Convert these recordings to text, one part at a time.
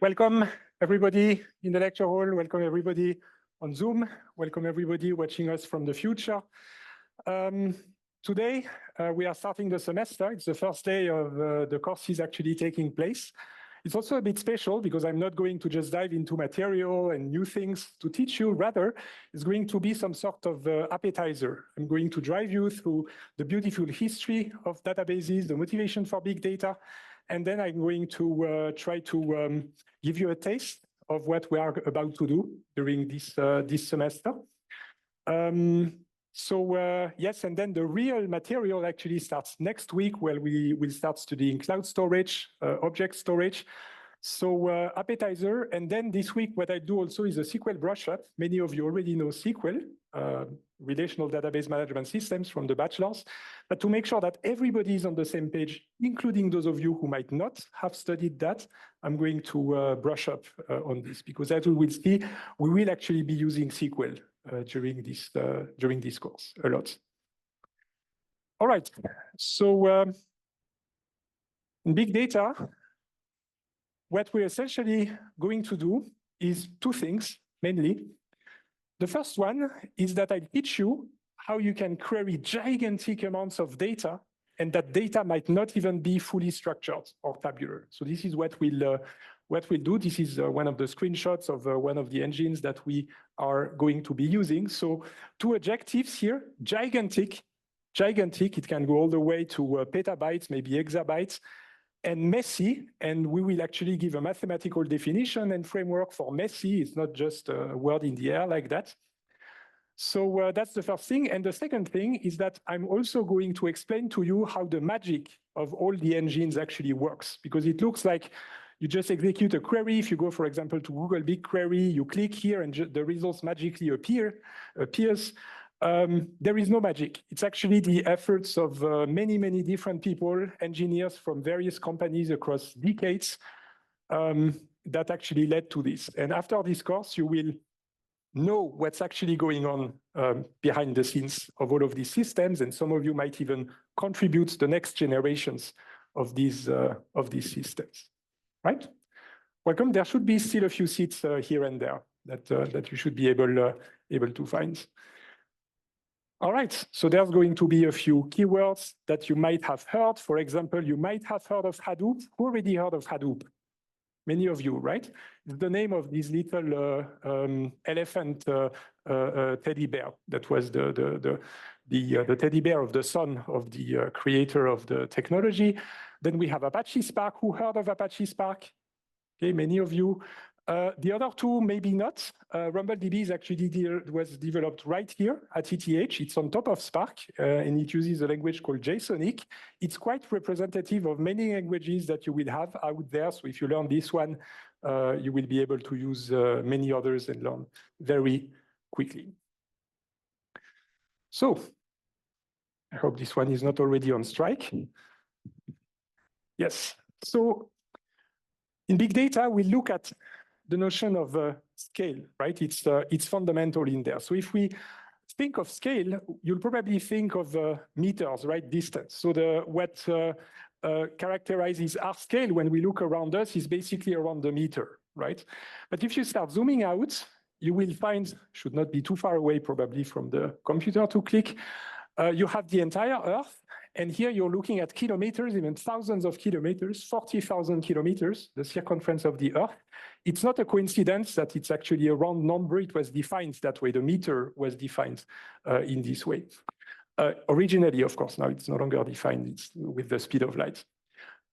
Welcome everybody in the lecture hall. Welcome everybody on Zoom. Welcome everybody watching us from the future. Today, we are starting the semester. It's the first day of the courses actually taking place. It's also a bit special because I'm not going to just dive into material and new things to teach you. Rather, it's going to be some sort of appetizer. I'm going to drive you through the beautiful history of databases, the motivation for big data, and then I'm going to try to give you a taste of what we are about to do during this semester. Yes, and then the real material actually starts next week, where we will start studying cloud storage, object storage. So appetizer, and then this week what I do also is a SQL brush up. Many of you already know SQL, relational database management systems from the bachelors. But to make sure that everybody is on the same page, including those of you who might not have studied that, I'm going to brush up on this, because as we will see, we will actually be using SQL during this course a lot. All right, so in big data, what we're essentially going to do is two things, mainly. The first one is that I teach you how you can query gigantic amounts of data, and that data might not even be fully structured or tabular. So this is what we'll do. This is one of the screenshots of one of the engines that we are going to be using. So two adjectives here: gigantic. It can go all the way to petabytes, maybe exabytes. And messy, and we will actually give a mathematical definition and framework for messy. It's not just a word in the air like that. So that's the first thing. And the second thing is that I'm also going to explain to you how the magic of all the engines actually works, because it looks like you just execute a query. If you go, for example, to Google BigQuery, you click here and the results magically appears. There is no magic. It's actually the efforts of many different people, engineers from various companies across decades, that actually led to this. And after this course, you will know what's actually going on behind the scenes of all of these systems, and some of you might even contribute the next generations of these systems. Right? Welcome. There should be still a few seats here and there that you should be able to find. All right, so there's going to be a few keywords that you might have heard. For example, you might have heard of Hadoop. Who already heard of Hadoop? Many of you, right? It's the name of this little elephant teddy bear that was the teddy bear of the son of the creator of the technology. Then we have Apache Spark. Who heard of Apache Spark? Okay, many of you. The other two, maybe not. RumbleDB was developed right here at ETH. It's on top of Spark, and it uses a language called JSONic. It's quite representative of many languages that you will have out there. So if you learn this one, you will be able to use many others and learn very quickly. So I hope this one is not already on strike. Yes. So in big data, we look at the notion of scale, right? It's fundamental in there. So if we think of scale, you'll probably think of meters, right? Distance. So what characterizes our scale when we look around us is basically around the meter, right? But if you start zooming out, you will find, should not be too far away probably from the computer to click, you have the entire Earth. And here you're looking at kilometers, even thousands of kilometers, 40,000 kilometers, the circumference of the Earth. It's not a coincidence that it's actually a round number. It was defined that way. The meter was defined in this way. Originally, of course, now it's no longer defined. It's with the speed of light.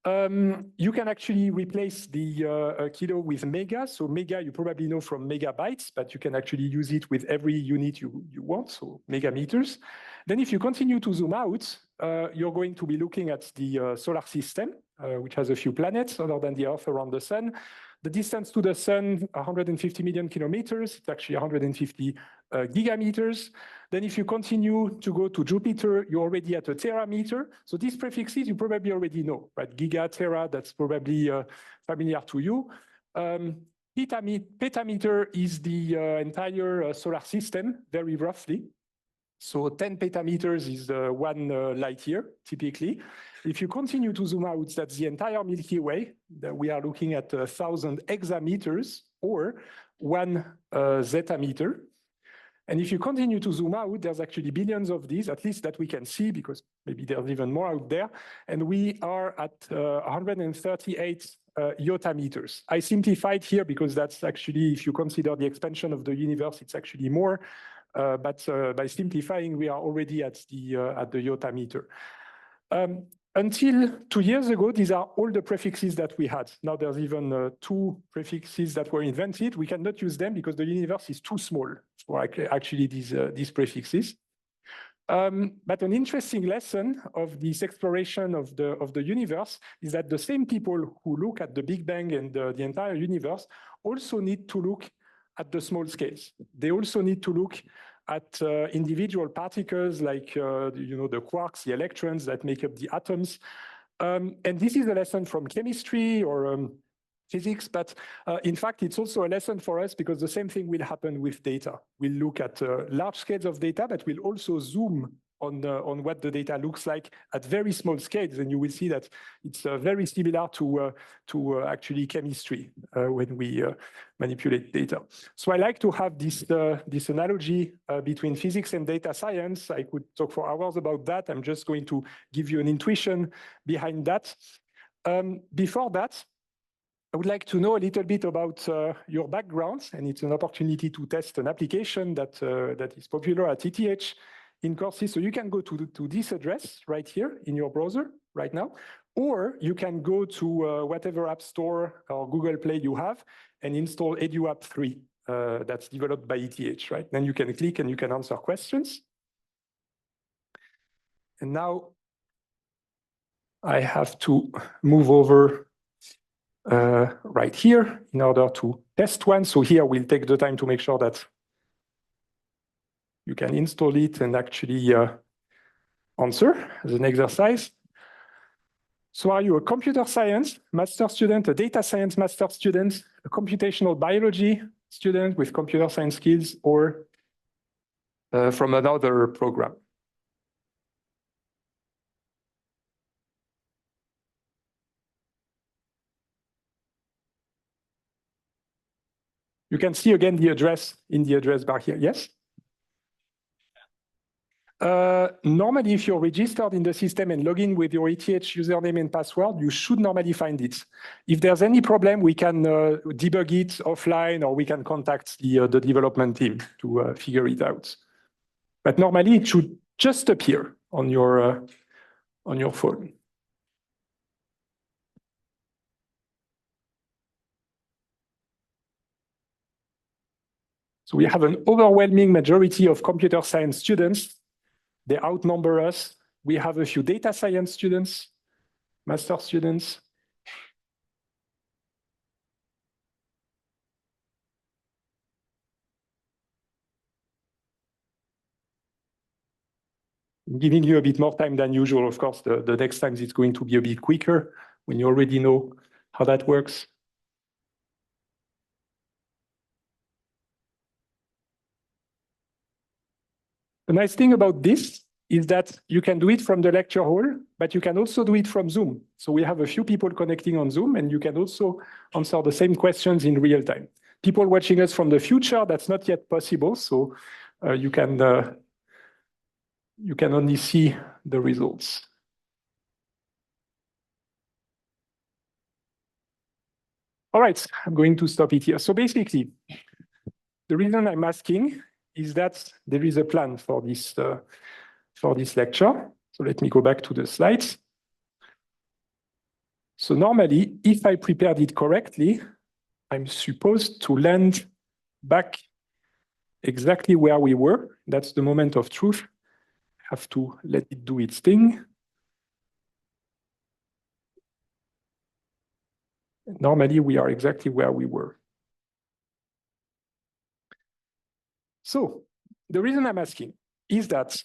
You can actually replace the kilo with mega. So mega, you probably know from megabytes, but you can actually use it with every unit you want, so megameters. Then if you continue to zoom out, you're going to be looking at the solar system, which has a few planets other than the Earth around the sun. The distance to the sun, 150 million kilometers. It's actually 150 gigameters. Then if you continue to go to Jupiter, you're already at a terameter. So these prefixes you probably already know, right? Giga, tera, that's probably familiar to you. Petameter is the entire solar system, very roughly. So 10 petameters is 1 light year, typically. If you continue to zoom out, that's the entire Milky Way. That we are looking at 1,000 hexameters or 1 zetameter. And if you continue to zoom out, there's actually billions of these, at least that we can see, because maybe there's even more out there. And we are at 138 yottameters. I simplified here because that's actually, if you consider the expansion of the universe, it's actually more. But by simplifying, we are already at the yottameter. Until 2 years ago, these are all the prefixes that we had. Now there's even 2 prefixes that were invented. We cannot use them because the universe is too small for actually these prefixes. But an interesting lesson of this exploration of the universe is that the same people who look at the Big Bang and the entire universe also need to look at the small scales. They also need to look at individual particles like the quarks, the electrons that make up the atoms. And this is a lesson from chemistry or physics, but in fact, it's also a lesson for us because the same thing will happen with data. We'll look at large scales of data, but we'll also zoom on what the data looks like at very small scales, and you will see that it's very similar to actually chemistry when we manipulate data. So I like to have this analogy between physics and data science. I could talk for hours about that. I'm just going to give you an intuition behind that. Before that, I would like to know a little bit about your background, and it's an opportunity to test an application that is popular at ETH in courses. So you can go to this address right here in your browser right now, or you can go to whatever app store or Google Play you have and install EduApp 3 that's developed by ETH, right? Then you can click and you can answer questions. And now I have to move over right here in order to test one. So here we'll take the time to make sure that you can install it and actually answer as an exercise. So are you a computer science master student, a data science master student, a computational biology student with computer science skills, or from another program? You can see again the address in the address bar here. Yes? Normally, if you're registered in the system and log in with your ETH username and password, you should normally find it. If there's any problem, we can debug it offline, or we can contact the development team to figure it out. But normally, it should just appear on your phone. So we have an overwhelming majority of computer science students. They outnumber us. We have a few data science students, master students. I'm giving you a bit more time than usual. Of course, the next time it's going to be a bit quicker when you already know how that works. The nice thing about this is that you can do it from the lecture hall, but you can also do it from Zoom. So we have a few people connecting on Zoom, and you can also answer the same questions in real time. People watching us from the future, that's not yet possible. So you can only see the results. All right, I'm going to stop it here. So basically, the reason I'm asking is that there is a plan for this lecture. So let me go back to the slides. So normally, if I prepared it correctly, I'm supposed to land back exactly where we were. That's the moment of truth. I have to let it do its thing. Normally, we are exactly where we were. So the reason I'm asking is that,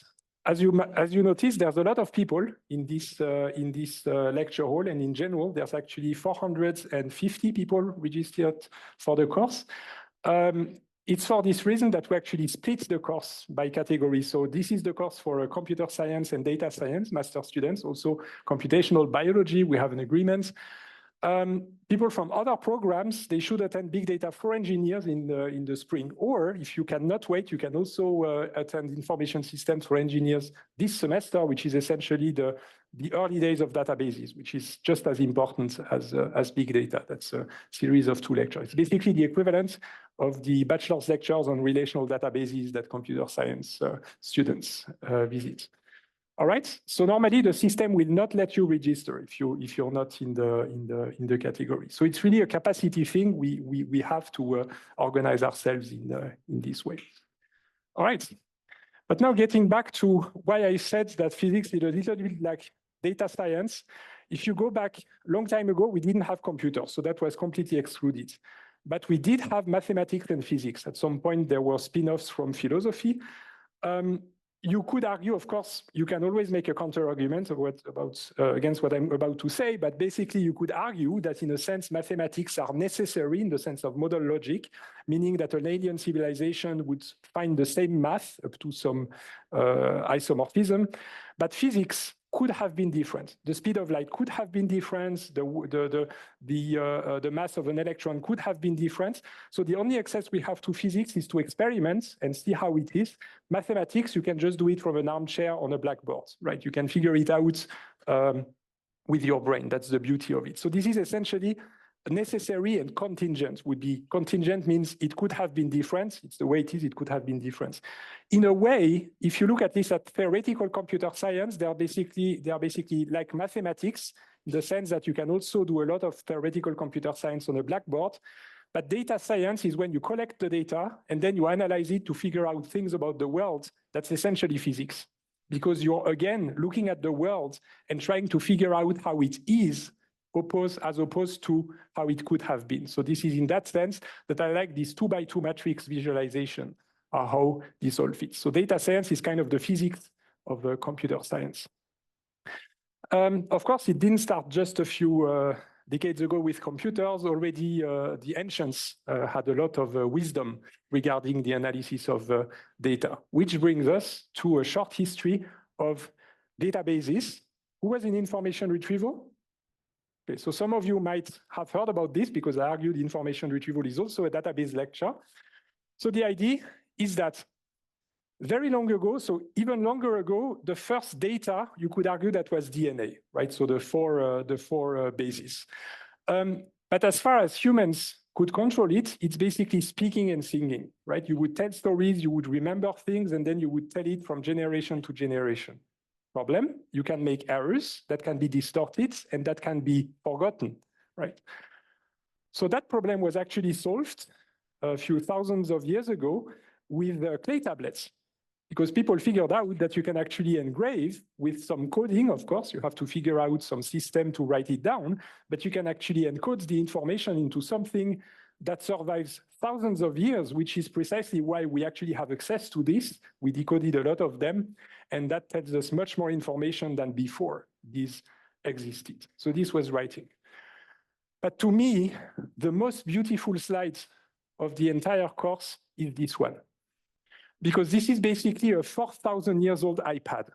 as you notice, there's a lot of people in this lecture hall, and in general, there's actually 450 people registered for the course. it's for this reason that we actually split the course by category. So this is the course for computer science and data science, master students, also computational biology, we have an agreement. People from other programs, they should attend big data for engineers in the spring. Or if you cannot wait, you can also attend information systems for engineers this semester, which is essentially the early days of databases, which is just as important as big data. That's a series of 2 lectures. It's basically the equivalent of the bachelor's lectures on relational databases that computer science students visit. All right. So normally the system will not let you register if you're not in the category. So it's really a capacity thing. We have to organize ourselves in this way. All right. But now getting back to why I said that physics is a little bit like data science. If you go back a long time ago, we didn't have computers, so that was completely excluded. But we did have mathematics and physics. At some point, there were spin-offs from philosophy. You could argue, of course, you can always make a counter-argument against what I'm about to say, but basically you could argue that in a sense, mathematics are necessary in the sense of model logic, meaning that an alien civilization would find the same math up to some isomorphism, but physics could have been different. The speed of light could have been different. The mass of an electron could have been different. So the only access we have to physics is to experiment and see how it is. Mathematics, you can just do it from an armchair on a blackboard, right? You can figure it out with your brain. That's the beauty of it. So this is essentially necessary, and contingent would be, contingent means it could have been different. It's the way it is, it could have been different. In a way, if you look at this at theoretical computer science, they are basically like mathematics, in the sense that you can also do a lot of theoretical computer science on a blackboard. But data science is when you collect the data and then you analyze it to figure out things about the world. That's essentially physics, because you're again looking at the world and trying to figure out how it is, as opposed to how it could have been. So this is in that sense that I like this 2x2 matrix visualization, how this all fits. So data science is kind of the physics of computer science. Of course, it didn't start just a few decades ago with computers. Already the ancients had a lot of wisdom regarding the analysis of data, which brings us to a short history of databases. Who was in information retrieval? Okay, so some of you might have heard about this because I argued information retrieval is also a database lecture. So the idea is that very long ago, so even longer ago, the first data, you could argue that was DNA, right? So the four bases. But as far as humans could control it, it's basically speaking and singing, right? You would tell stories, you would remember things, and then you would tell it from generation to generation. Problem, you can make errors that can be distorted and that can be forgotten, right? So that problem was actually solved a few thousands of years ago with clay tablets, because people figured out that you can actually engrave with some coding. Of course, you have to figure out some system to write it down, but you can actually encode the information into something that survives thousands of years, which is precisely why we actually have access to this. We decoded a lot of them, and that tells us much more information than before this existed. So this was writing. But to me, the most beautiful slide of the entire course is this one, because this is basically a 4,000 years old iPad.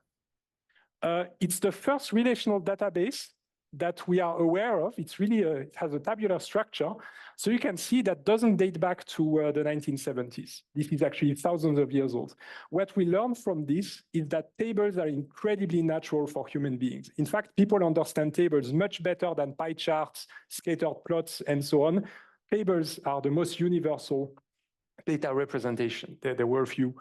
It's the first relational database that we are aware of. It's really, it has a tabular structure. So you can see that doesn't date back to the 1970s. This is actually thousands of years old. What we learn from this is that tables are incredibly natural for human beings. In fact, people understand tables much better than pie charts, scattered plots, and so on. Tables are the most universal data representation. There were a few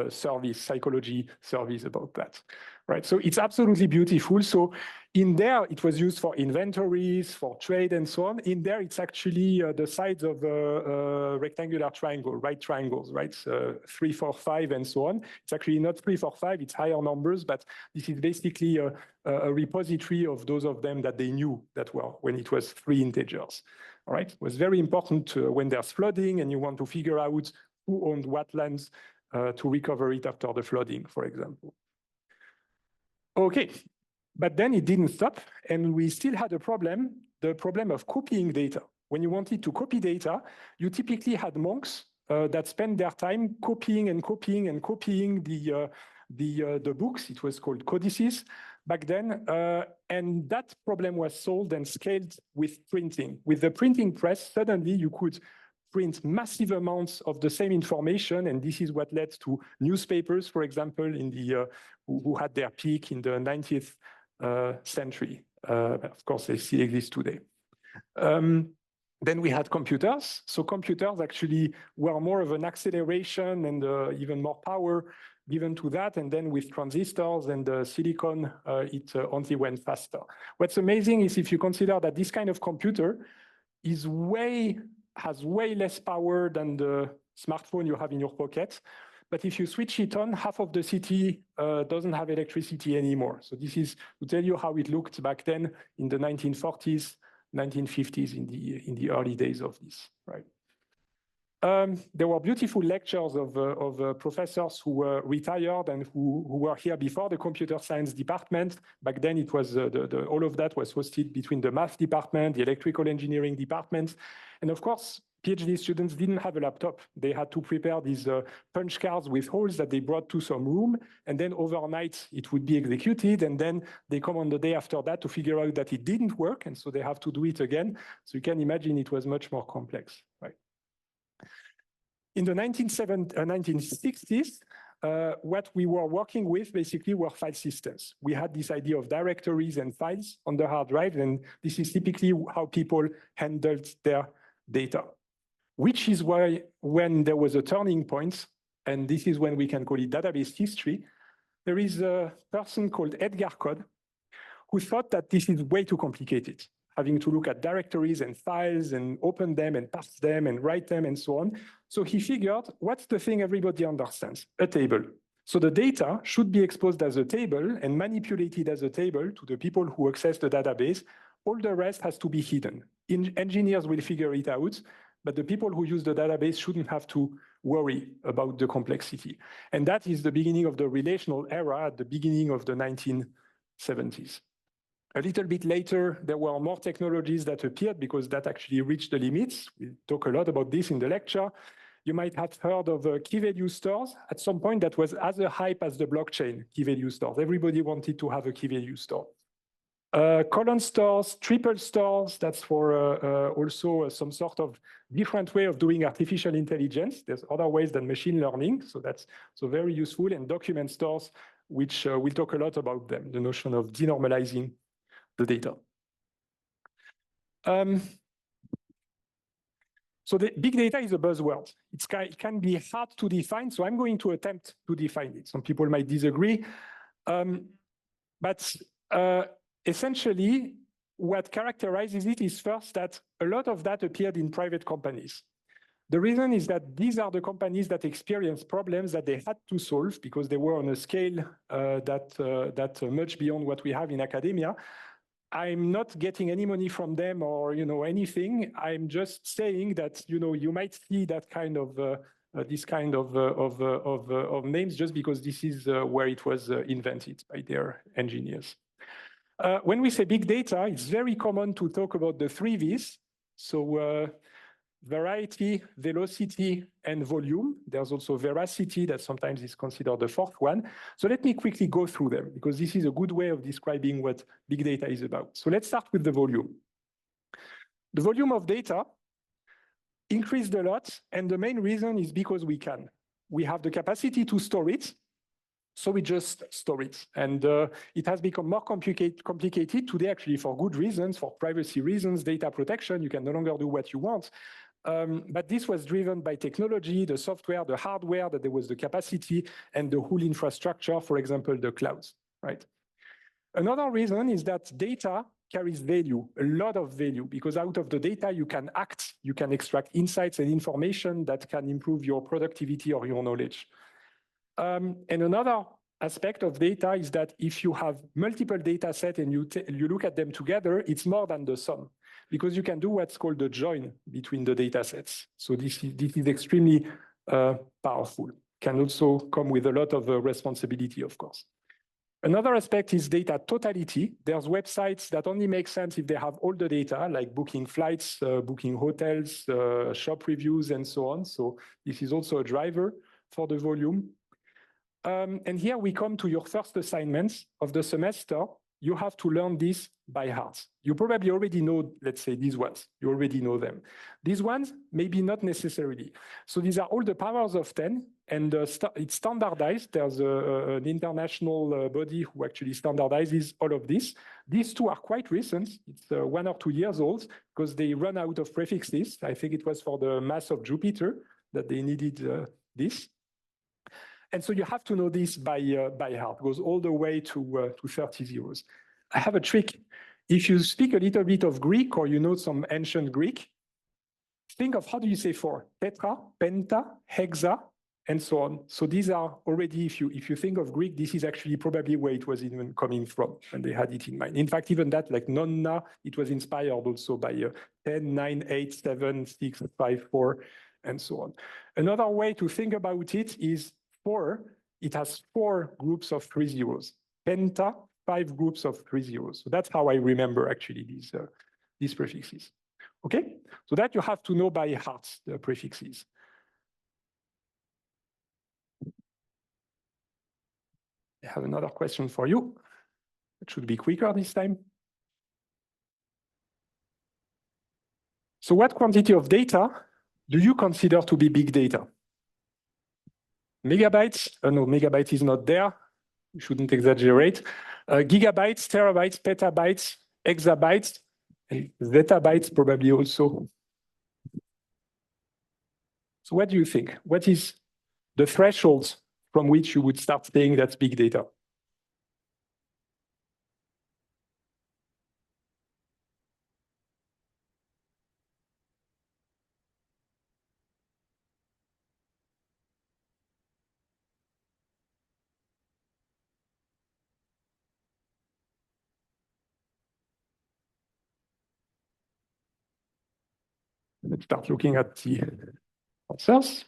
psychology surveys about that, right? So it's absolutely beautiful. So in there, it was used for inventories, for trade, and so on. In there, it's actually the sides of a rectangular triangle, right triangles, right? 3, 4, 5, and so on. It's actually not 3, 4, 5, it's higher numbers, but this is basically a repository of those of them that they knew that were when it was 3 integers. All right, it was very important when there's flooding and you want to figure out who owned what lands to recover it after the flooding, for example. Okay, but then it didn't stop, and we still had a problem, the problem of copying data. When you wanted to copy data, you typically had monks that spent their time copying and copying and copying the books. It was called codices back then. And that problem was solved and scaled with printing. With the printing press, suddenly you could print massive amounts of the same information. And this is what led to newspapers, for example, in the who had their peak in the 19th century. Of course, they still exist today. Then we had computers. So computers actually were more of an acceleration and even more power given to that. And then with transistors and silicon, it only went faster. What's amazing is if you consider that this kind of computer has way less power than the smartphone you have in your pocket. But if you switch it on, half of the city doesn't have electricity anymore. So this is to tell you how it looked back then in the 1940s, 1950s, in the early days of this, right? There were beautiful lectures of professors who were retired and who were here before the computer science department. Back then, it was all of that was hosted between the math department, the electrical engineering departments, and of course, PhD students didn't have a laptop. They had to prepare these punch cards with holes that they brought to some room, and then overnight it would be executed, and then they come on the day after that to figure out that it didn't work, and so they have to do it again. So you can imagine it was much more complex, right? In the 1960s, what we were working with basically were file systems. We had this idea of directories and files on the hard drive, and this is typically how people handled their data, which is why when there was a turning point, and this is when we can call it database history, there is a person called Edgar Code who thought that this is way too complicated, having to look at directories and files and open them and parse them and write them and so on. So he figured, what's the thing everybody understands? A table. So the data should be exposed as a table and manipulated as a table to the people who access the database. All the rest has to be hidden. Engineers will figure it out, but the people who use the database shouldn't have to worry about the complexity. And that is the beginning of the relational era at the beginning of the 1970s. A little bit later, there were more technologies that appeared because that actually reached the limits. We talk a lot about this in the lecture. You might have heard of key value stores. At some point, that was as a hype as the blockchain, key value stores. Everybody wanted to have a key value store. Colon stores, triple stores, that's for also some sort of different way of doing artificial intelligence. There's other ways than machine learning, so that's so very useful. And document stores, which we'll talk a lot about them, the notion of denormalizing the data. So the big data is a buzzword. It can be hard to define, so I'm going to attempt to define it. Some people might disagree, but essentially, what characterizes it is first that a lot of that appeared in private companies. The reason is that these are the companies that experienced problems that they had to solve because they were on a scale that much beyond what we have in academia. I'm not getting any money from them or anything. I'm just saying that you might see that kind of this kind of names just because this is where it was invented by their engineers. When we say big data, it's very common to talk about the 3 V's. So variety, velocity, and volume. There's also veracity that sometimes is considered the 4th one. So let me quickly go through them because this is a good way of describing what big data is about. So let's start with the volume. The volume of data increased a lot, and the main reason is because we can. We have the capacity to store it, so we just store it. And it has become more complicated today, actually, for good reasons, for privacy reasons, data protection. You can no longer do what you want. But this was driven by technology, the software, the hardware, that there was the capacity and the whole infrastructure, for example, the clouds, right? Another reason is that data carries value, a lot of value, because out of the data you can act, you can extract insights and information that can improve your productivity or your knowledge. And another aspect of data is that if you have multiple data sets and you look at them together, it's more than the sum, because you can do what's called the join between the data sets. So this is extremely powerful. Can also come with a lot of responsibility, of course. Another aspect is data totality. There's websites that only make sense if they have all the data, like booking flights, booking hotels, shop reviews, and so on. So this is also a driver for the volume. And here we come to your first assignments of the semester. You have to learn this by heart. You probably already know, let's say, these ones. You already know them. These ones, maybe not necessarily. So these are all the powers of 10, and it's standardized. There's an international body who actually standardizes all of this. These two are quite recent. It's 1 or 2 years old because they run out of prefixes. I think it was for the mass of Jupiter that they needed this. And so you have to know this by heart. It goes all the way to 30 zeros. I have a trick. If you speak a little bit of Greek or you know some ancient Greek, think of how do you say 4? Tetra, penta, hexa, and so on. So these are already, if you think of Greek, this is actually probably where it was even coming from, and they had it in mind. In fact, even that, like nonna, it was inspired also by 10, 9, 8, 7, 6, 5, 4, and so on. Another way to think about it is 4, it has 4 groups of 3 zeros. Penta, 5 groups of 3 zeros. So that's how I remember actually these prefixes. Okay, so that you have to know by heart, the prefixes. I have another question for you. It should be quicker this time. So what quantity of data do you consider to be big data? Megabytes? No, megabyte is not there. You shouldn't exaggerate. Gigabytes, terabytes, petabytes, exabytes, and zettabytes probably also. So what do you think? What is the threshold from which you would start saying that's big data? Let's start looking at the answers.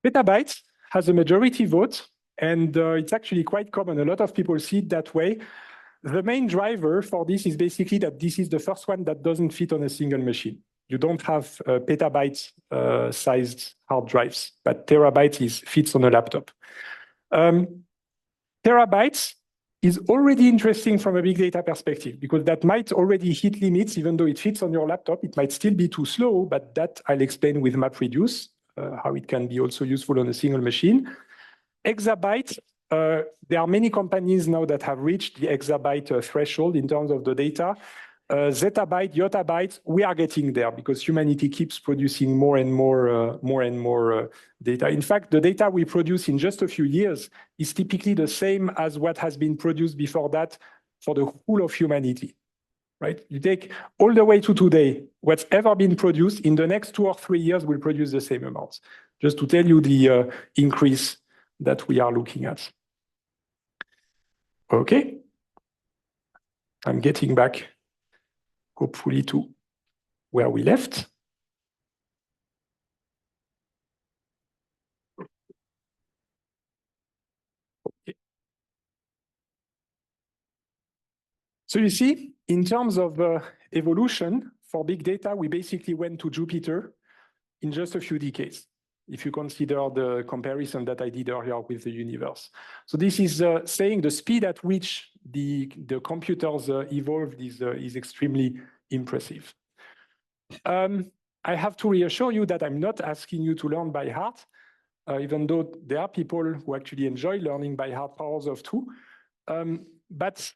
Petabytes has a majority vote, and it's actually quite common. A lot of people see it that way. The main driver for this is basically that this is the first one that doesn't fit on a single machine. You don't have petabyte sized hard drives, but terabytes fits on a laptop. Terabytes is already interesting from a big data perspective because that might already hit limits. Even though it fits on your laptop, it might still be too slow, but that I'll explain with MapReduce, how it can be also useful on a single machine. Exabyte, there are many companies now that have reached the exabyte threshold in terms of the data. Zettabyte, yottabyte, we are getting there because humanity keeps producing more and more data. In fact, the data we produce in just a few years is typically the same as what has been produced before that for the whole of humanity, right? You take all the way to today, what's ever been produced in the next 2 or 3 years will produce the same amounts. Just to tell you the increase that we are looking at. Okay, I'm getting back, hopefully, to where we left. Okay. So you see, in terms of evolution for big data, we basically went to Jupiter in just a few decades, if you consider the comparison that I did earlier with the universe. So this is saying the speed at which the computers evolved is extremely impressive. I have to reassure you that I'm not asking you to learn by heart, even though there are people who actually enjoy learning by heart powers of 2. But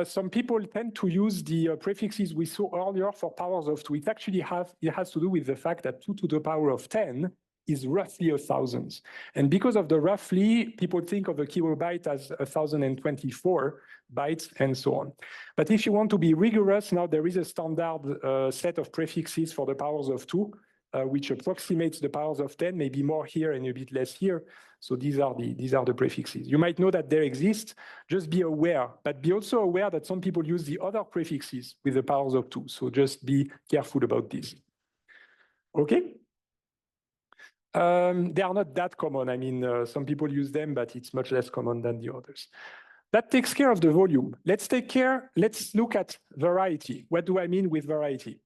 some people tend to use the prefixes we saw earlier for powers of 2. It actually has to do with the fact that 2 to the power of 10 is roughly 1,000. And because of the roughly, people think of a kilobyte as 1,024 bytes and so on. But if you want to be rigorous, now there is a standard set of prefixes for the powers of 2, which approximates the powers of 10, maybe more here and a bit less here. So these are the prefixes. You might know that they exist, just be aware, but be also aware that some people use the other prefixes with the powers of 2. So just be careful about this. Okay? They are not that common. I mean, some people use them, but it's much less common than the others. That takes care of the volume. Let's look at variety. What do I mean with variety?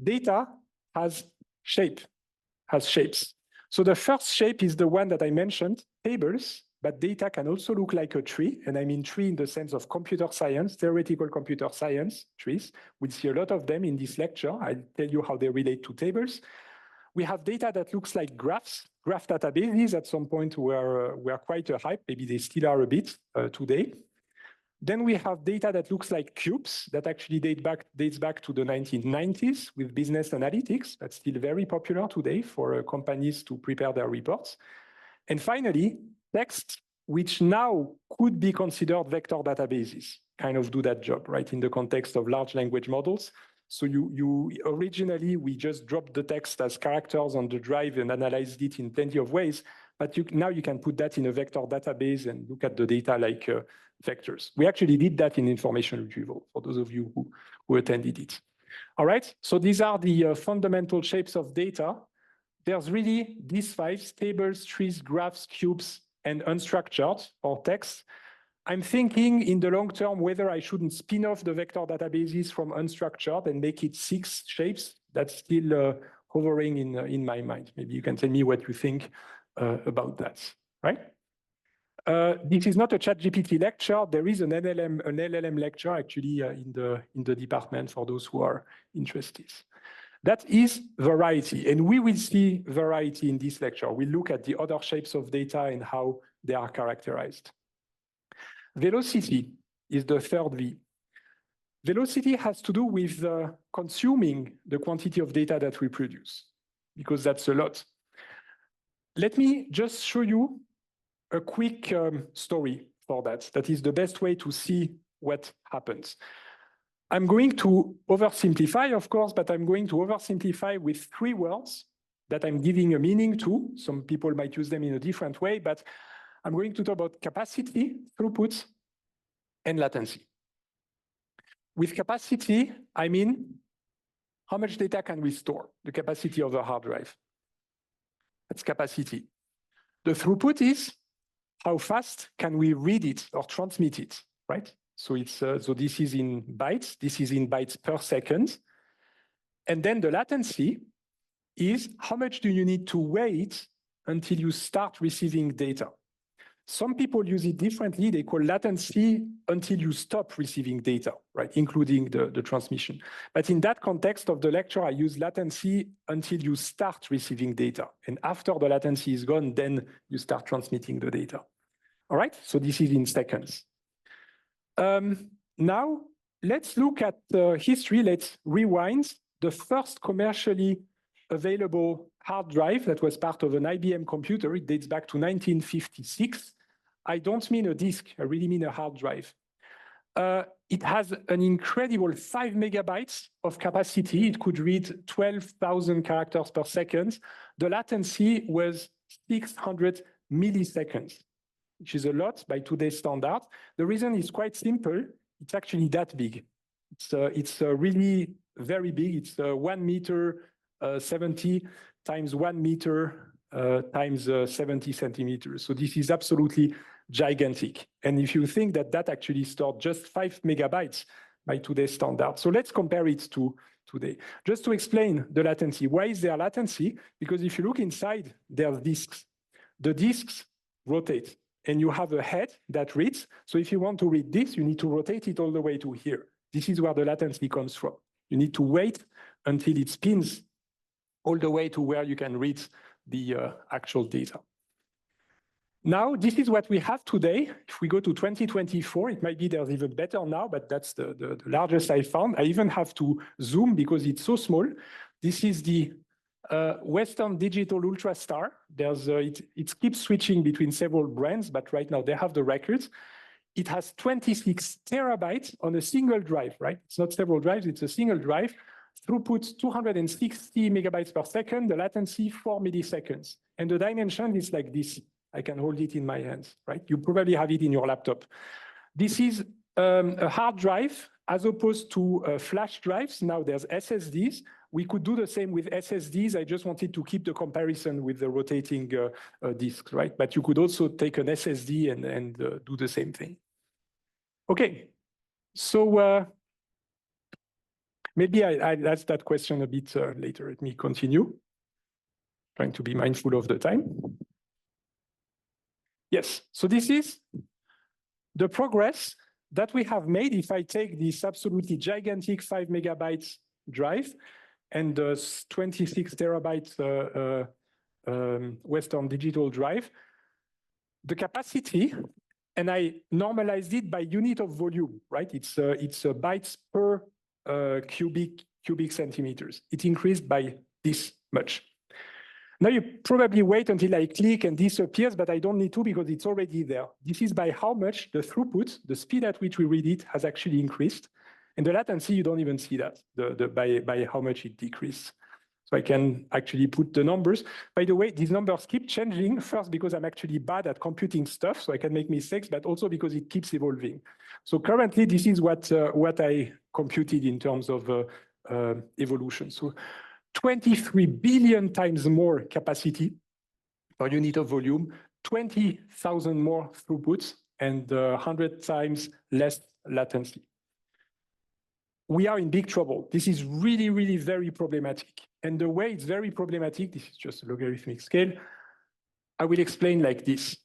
Data has shapes. So the first shape is the one that I mentioned, tables, but data can also look like a tree. And I mean tree in the sense of computer science, theoretical computer science trees. We'll see a lot of them in this lecture. I'll tell you how they relate to tables. We have data that looks like graphs. Graph databases at some point were quite a hype. Maybe they still are a bit today. Then we have data that looks like cubes that actually dates back to the 1990s with business analytics. That's still very popular today for companies to prepare their reports. And finally, text, which now could be considered vector databases, kind of do that job, right, in the context of large language models. So originally, we just dropped the text as characters on the drive and analyzed it in plenty of ways. But now you can put that in a vector database and look at the data like vectors. We actually did that in information retrieval, for those of you who attended it. All right, so these are the fundamental shapes of data. There's really these 5: tables, trees, graphs, cubes, and unstructured or text. I'm thinking in the long term whether I shouldn't spin off the vector databases from unstructured and make it 6 shapes. That's still hovering in my mind. Maybe you can tell me what you think about that, right? This is not a ChatGPT lecture. There is an LLM lecture actually in the department for those who are interested. That is variety, and we will see variety in this lecture. We'll look at the other shapes of data and how they are characterized. Velocity is the third V. Velocity has to do with consuming the quantity of data that we produce, because that's a lot. Let me just show you a quick story for that. That is the best way to see what happens. I'm going to oversimplify, of course, but I'm going to oversimplify with 3 words that I'm giving a meaning to. Some people might use them in a different way, but I'm going to talk about capacity, throughput, and latency. With capacity, I mean, how much data can we store? The capacity of a hard drive. That's capacity. The throughput is how fast can we read it or transmit it, right? So so this is in bytes. This is in bytes per second. And then the latency is how much do you need to wait until you start receiving data? Some people use it differently. They call latency until you stop receiving data, right, including the transmission. But in that context of the lecture, I use latency until you start receiving data. And after the latency is gone, then you start transmitting the data. All right, so this is in seconds. Now, let's look at history. Let's rewind. The first commercially available hard drive that was part of an IBM computer, it dates back to 1956. I don't mean a disk, I really mean a hard drive. It has an incredible 5 megabytes of capacity. It could read 12,000 characters per second. The latency was 600 milliseconds, which is a lot by today's standard. The reason is quite simple. It's actually that big. It's really very big. It's 1 meter 70 times 1 meter times 70 centimeters. So this is absolutely gigantic. And if you think that that actually stored just 5 megabytes by today's standard. So let's compare it to today. Just to explain the latency. Why is there latency? Because if you look inside, there are disks. The disks rotate and you have a head that reads. So if you want to read this, you need to rotate it all the way to here. This is where the latency comes from. You need to wait until it spins all the way to where you can read the actual data. Now, this is what we have today. If we go to 2024, it might be there's even better now, but that's the largest I found. I even have to zoom because it's so small. This is the Western Digital Ultrastar. It keeps switching between several brands, but right now they have the records. It has 26 terabytes on a single drive, right? It's not several drives, it's a single drive. Throughput 260 megabytes per second, the latency 4 milliseconds. And the dimension is like this. I can hold it in my hands, right? You probably have it in your laptop. This is a hard drive as opposed to flash drives. Now there's SSDs. We could do the same with SSDs. I just wanted to keep the comparison with the rotating disks, right? But you could also take an SSD and do the same thing. Okay, so maybe I'll ask that question a bit later. Let me continue. Trying to be mindful of the time. Yes, so this is the progress that we have made if I take this absolutely gigantic 5 megabytes drive and the 26 terabytes Western Digital drive. The capacity, and I normalized it by unit of volume, right? It's bytes per cubic centimeters. It increased by this much. Now you probably wait until I click and this appears, but I don't need to because it's already there. This is by how much the throughput, the speed at which we read it, has actually increased. And the latency, you don't even see that, by how much it decreased. So I can actually put the numbers. By the way, these numbers keep changing, first because I'm actually bad at computing stuff, so I can make mistakes, but also because it keeps evolving. So currently, this is what I computed in terms of evolution. So 23 billion times more capacity per unit of volume, 20,000 more throughputs, and 100 times less latency. We are in big trouble. This is really, really very problematic. And the way it's very problematic, this is just a logarithmic scale, I will explain like this.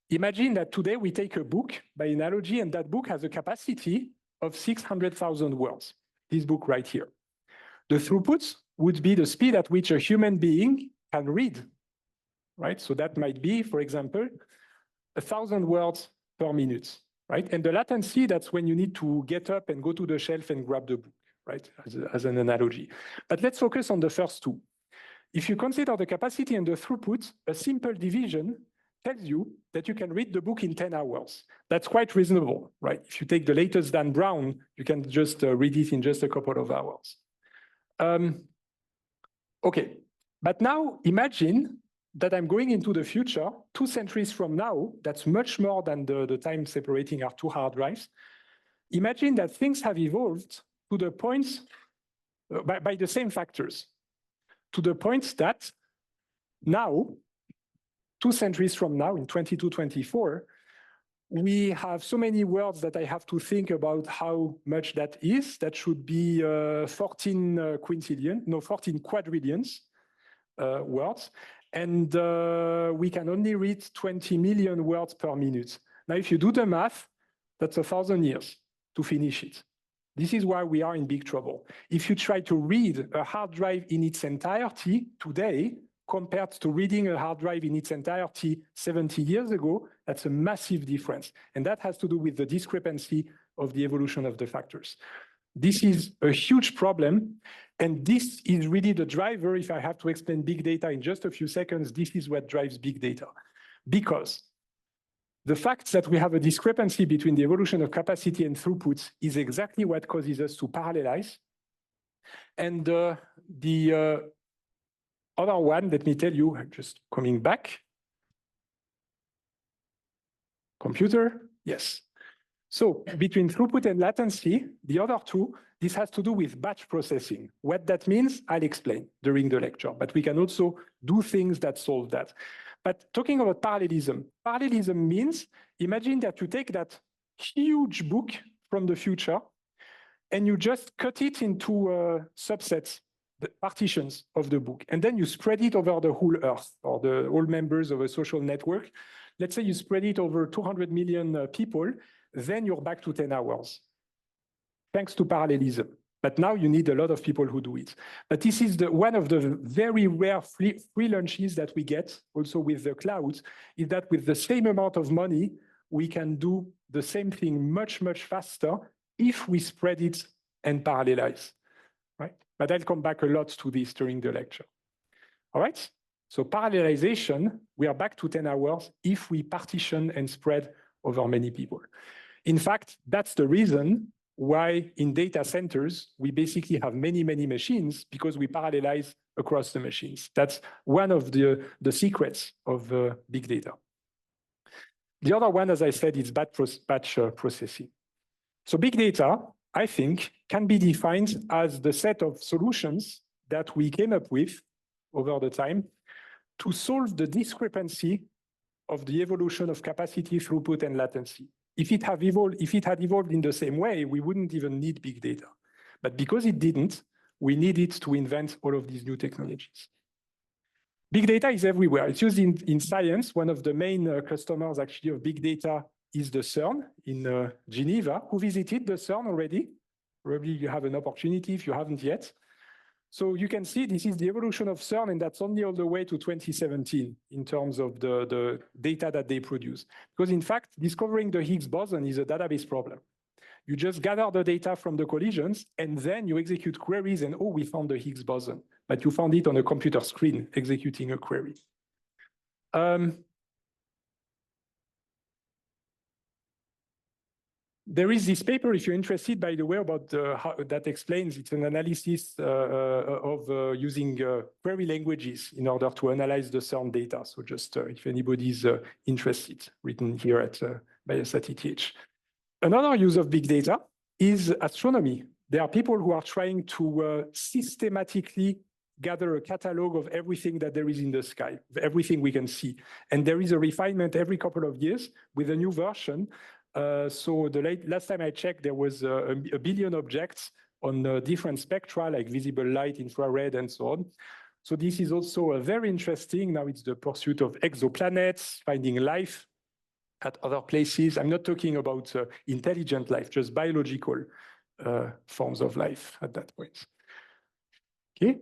Imagine that today we take a book by analogy, and that book has a capacity of 600,000 words, this book right here. The throughput would be the speed at which a human being can read, right? So that might be, for example, 1,000 words per minute, right? And the latency, that's when you need to get up and go to the shelf and grab the book, right, as an analogy. But let's focus on the first two. If you consider the capacity and the throughput, a simple division tells you that you can read the book in 10 hours. That's quite reasonable, right? If you take the latest Dan Brown, you can just read it in just a couple of hours. Okay, but now imagine that I'm going into the future, 2 centuries from now. That's much more than the time separating our 2 hard drives. Imagine that things have evolved to the point, by the same factors, to the point that now, 2 centuries from now, in 2224, we have so many words that I have to think about how much that is. That should be 14 quadrillions words. And we can only read 20 million words per minute. Now, if you do the math, that's 1,000 years to finish it. This is why we are in big trouble. If you try to read a hard drive in its entirety today, compared to reading a hard drive in its entirety 70 years ago, that's a massive difference. And that has to do with the discrepancy of the evolution of the factors. This is a huge problem. And this is really the driver. If I have to explain big data in just a few seconds, this is what drives big data. Because the fact that we have a discrepancy between the evolution of capacity and throughput is exactly what causes us to parallelize. And the other one, let me tell you, I'm just coming back. Computer, yes. So between throughput and latency, the other two, this has to do with batch processing. What that means, I'll explain during the lecture, but we can also do things that solve that. But talking about parallelism, parallelism means, imagine that you take that huge book from the future and you just cut it into subsets, the partitions of the book, and then you spread it over the whole Earth or the all members of a social network. Let's say you spread it over 200 million people, then you're back to 10 hours, thanks to parallelism. But now you need a lot of people who do it. But this is one of the very rare free lunches that we get also with the clouds, is that with the same amount of money, we can do the same thing much, much faster if we spread it and parallelize, right? But I'll come back a lot to this during the lecture. All right, so parallelization, we are back to 10 hours if we partition and spread over many people. In fact, that's the reason why in data centers, we basically have many, many machines, because we parallelize across the machines. That's one of the secrets of big data. The other one, as I said, is batch processing. So big data, I think, can be defined as the set of solutions that we came up with over the time to solve the discrepancy of the evolution of capacity, throughput, and latency. If it had evolved in the same way, we wouldn't even need big data. But because it didn't, we needed to invent all of these new technologies. Big data is everywhere. It's used in science. One of the main customers actually of big data is the CERN in Geneva. Who visited the CERN already? Probably you have an opportunity if you haven't yet. So you can see this is the evolution of CERN, and that's only all the way to 2017 in terms of the data that they produce. Because in fact, discovering the Higgs boson is a database problem. You just gather the data from the collisions, and then you execute queries, and oh, we found the Higgs boson. But you found it on a computer screen executing a query. There is this paper, if you're interested, by the way, about how that explains, it's an analysis of using query languages in order to analyze the CERN data. So just if anybody's interested, written here at Biosat ETH. Another use of big data is astronomy. There are people who are trying to systematically gather a catalog of everything that there is in the sky, everything we can see. And there is a refinement every couple of years with a new version. So last time I checked, there was a billion objects on different spectra, like visible light, infrared, and so on. So this is also very interesting. Now it's the pursuit of exoplanets, finding life at other places. I'm not talking about intelligent life, just biological forms of life at that point. Okay.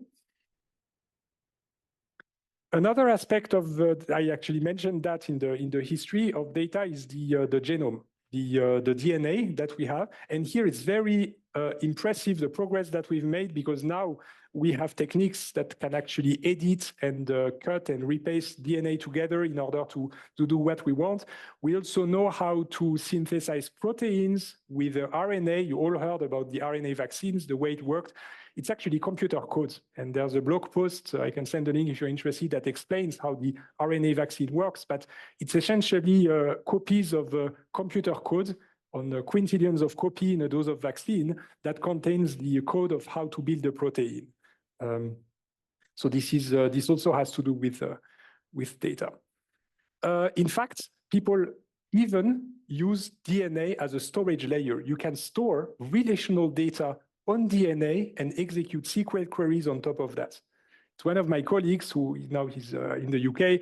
Another aspect of I actually mentioned that in the history of data is the genome, the DNA that we have. And here it's very impressive, the progress that we've made, because now we have techniques that can actually edit and cut and repaste DNA together in order to do what we want. We also know how to synthesize proteins with RNA. You all heard about the RNA vaccines, the way it worked. It's actually computer code. And there's a blog post, I can send a link if you're interested, that explains how the RNA vaccine works. But it's essentially copies of computer code on quintillions of copy in a dose of vaccine that contains the code of how to build a protein. So this also has to do with data. In fact, people even use DNA as a storage layer. You can store relational data on DNA and execute SQL queries on top of that. It's one of my colleagues who now he's in the UK,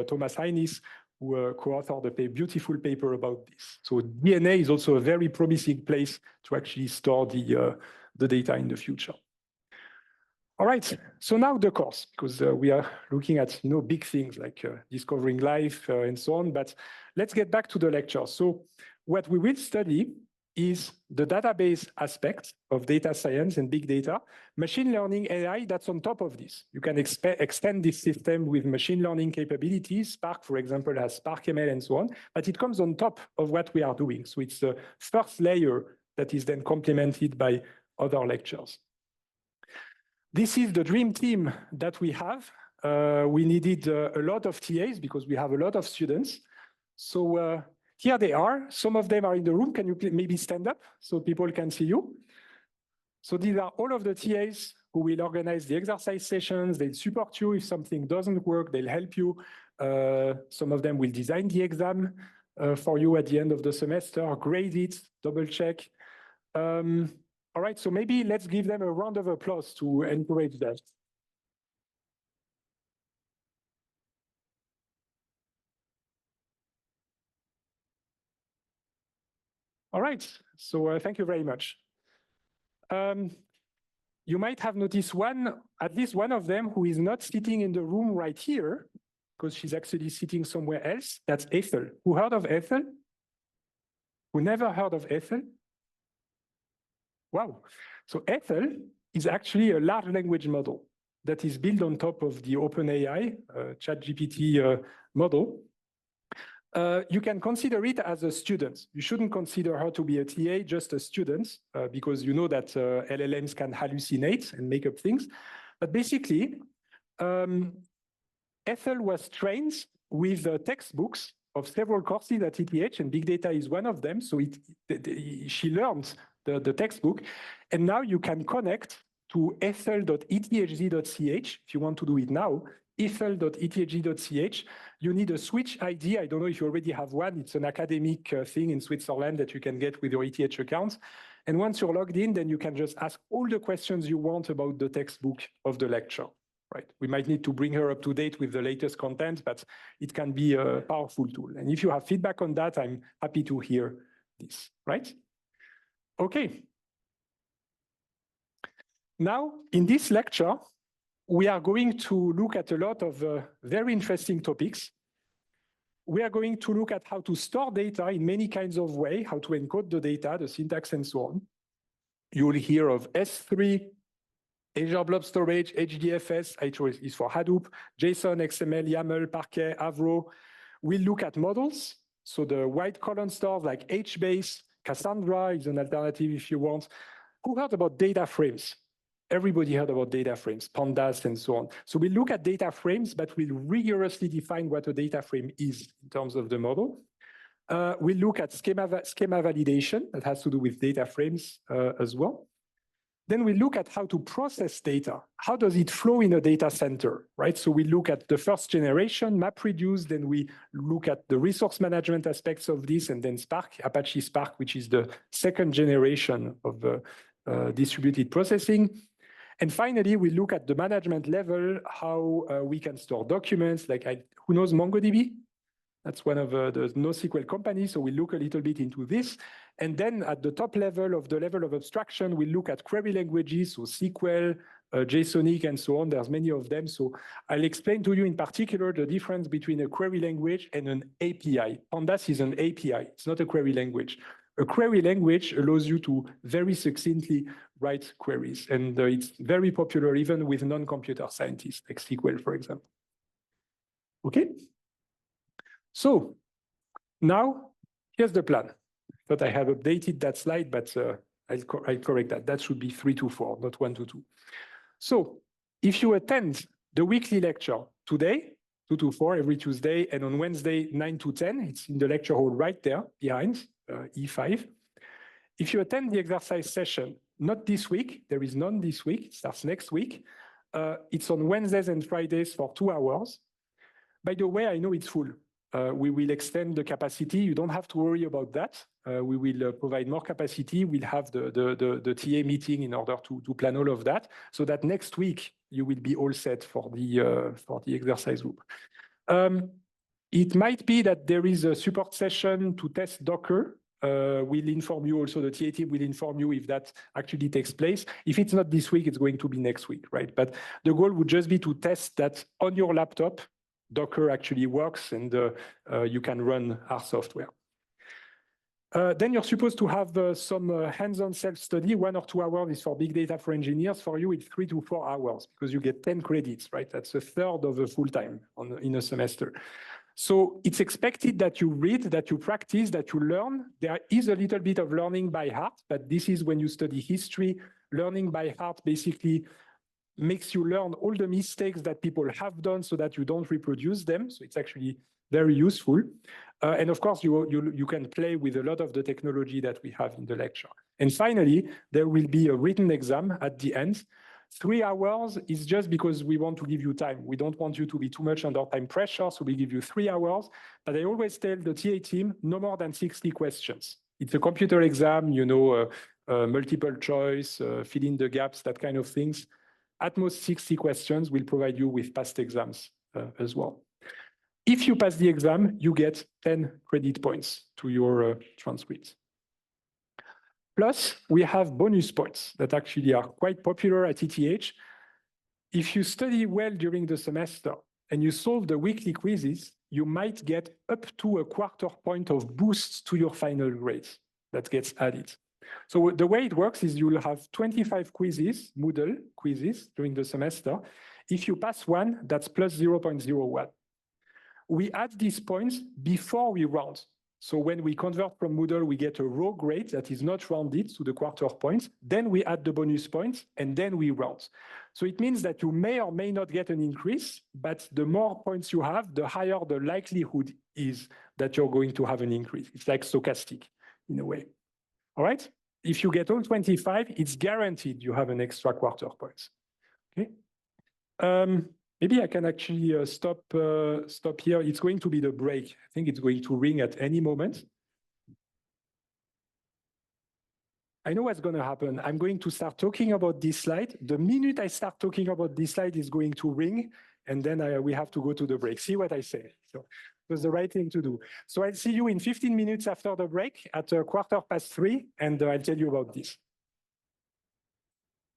Thomas Heinis, who co-authored a beautiful paper about this. So DNA is also a very promising place to actually store the data in the future. All right, so now the course, because we are looking at big things like discovering life and so on, but let's get back to the lecture. So what we will study is the database aspect of data science and big data, machine learning AI that's on top of this. You can extend this system with machine learning capabilities. Spark, for example, has Spark ML and so on, but it comes on top of what we are doing. So it's the first layer that is then complemented by other lectures. This is the dream team that we have. We needed a lot of TAs because we have a lot of students. So here they are. Some of them are in the room. Can you maybe stand up so people can see you? So these are all of the TAs who will organize the exercise sessions. They'll support you if something doesn't work. They'll help you. Some of them will design the exam for you at the end of the semester, grade it, double check. All right, so maybe let's give them a round of applause to encourage that. All right, so thank you very much. You might have noticed at least one of them who is not sitting in the room right here, because she's actually sitting somewhere else. That's Ethel. Who heard of Ethel? Who never heard of Ethel? Wow. So Ethel is actually a large language model that is built on top of the OpenAI ChatGPT model. You can consider it as a student. You shouldn't consider her to be a TA, just a student, because you know that LLMs can hallucinate and make up things. But basically, Ethel was trained with textbooks of several courses at ETH, and big data is one of them. So she learned the textbook, and now you can connect to ethel.ethz.ch if you want to do it now, ethel.ethz.ch. You need a switch ID. I don't know if you already have one. It's an academic thing in Switzerland that you can get with your ETH account. And once you're logged in, then you can just ask all the questions you want about the textbook of the lecture, right? We might need to bring her up to date with the latest content, but it can be a powerful tool. And if you have feedback on that, I'm happy to hear this, right? Okay. Now, in this lecture, we are going to look at a lot of very interesting topics. We are going to look at how to store data in many kinds of ways, how to encode the data, the syntax, and so on. You will hear of S3, Azure Blob Storage, HDFS, H is for Hadoop, JSON, XML, YAML, Parquet, Avro. We'll look at models, so the white column stores like HBase, Cassandra is an alternative if you want. Who heard about data frames? Everybody heard about data frames, pandas, and so on. So we look at data frames, but we'll rigorously define what a data frame is in terms of the model. We'll look at schema validation that has to do with data frames as well. Then we look at how to process data. How does it flow in a data center, right? So we look at the first generation, MapReduce, then we look at the resource management aspects of this, and then Spark, Apache Spark, which is the second generation of distributed processing. And finally, we look at the management level, how we can store documents, like who knows MongoDB? That's one of the NoSQL companies, so we look a little bit into this. And then at the top level of the level of abstraction, we look at query languages, so SQL, JSONic, and so on. There's many of them. So I'll explain to you in particular the difference between a query language and an API. Pandas is an API. It's not a query language. A query language allows you to very succinctly write queries. And it's very popular even with non-computer scientists, like SQL, for example. Okay? So now here's the plan. But I have updated that slide, but I'll correct that. That should be 3 to 4, not 1 to 2. So if you attend the weekly lecture today, 2 to 4 every Tuesday, and on Wednesday, 9 to 10, it's in the lecture hall right there behind, E5. If you attend the exercise session, not this week, there is none this week, it starts next week. It's on Wednesdays and Fridays for 2 hours. By the way, I know it's full. We will extend the capacity. You don't have to worry about that. We will provide more capacity. We'll have the TA meeting in order to plan all of that, so that next week you will be all set for the exercise group. It might be that there is a support session to test Docker. We'll inform you also, the TA team will inform you if that actually takes place. If it's not this week, it's going to be next week, right? But the goal would just be to test that on your laptop, Docker actually works, and you can run our software. Then you're supposed to have some hands-on self-study. 1 or 2 hours is for big data for engineers. For you, it's 3 to 4 hours because you get 10 credits, right? That's a third of a full time in a semester. So it's expected that you read, that you practice, that you learn. There is a little bit of learning by heart, but this is when you study history. Learning by heart basically makes you learn all the mistakes that people have done so that you don't reproduce them. So it's actually very useful. And of course, you can play with a lot of the technology that we have in the lecture. And finally, there will be a written exam at the end. 3 hours is just because we want to give you time. We don't want you to be too much under time pressure, so we give you 3 hours. But I always tell the TA team, no more than 60 questions. It's a computer exam, you know, multiple choice, fill in the gaps, that kind of things. At most 60 questions will provide you with past exams as well. If you pass the exam, you get 10 credit points to your transcripts. Plus, we have bonus points that actually are quite popular at ETH. If you study well during the semester and you solve the weekly quizzes, you might get up to a 1/4 point of boost to your final grades that gets added. So the way it works is you'll have 25 quizzes, Moodle quizzes during the semester. If you pass one, that's plus 0.01. We add these points before we round. So when we convert from Moodle, we get a raw grade that is not rounded to the 1/4 points. Then we add the bonus points, and then we round. So it means that you may or may not get an increase, but the more points you have, the higher the likelihood is that you're going to have an increase. It's like stochastic in a way. All right? if you get all 25, it's guaranteed you have an extra quarter points. Okay. Maybe I can actually stop here. It's going to be the break. I think it's going to ring at any moment. I know what's going to happen. I'm going to start talking about this slide. The minute I start talking about this slide is going to ring, and then we have to go to the break. See what I say. So it was the right thing to do. So I'll see you in 15 minutes after the break at 3:15, and I'll tell you about this.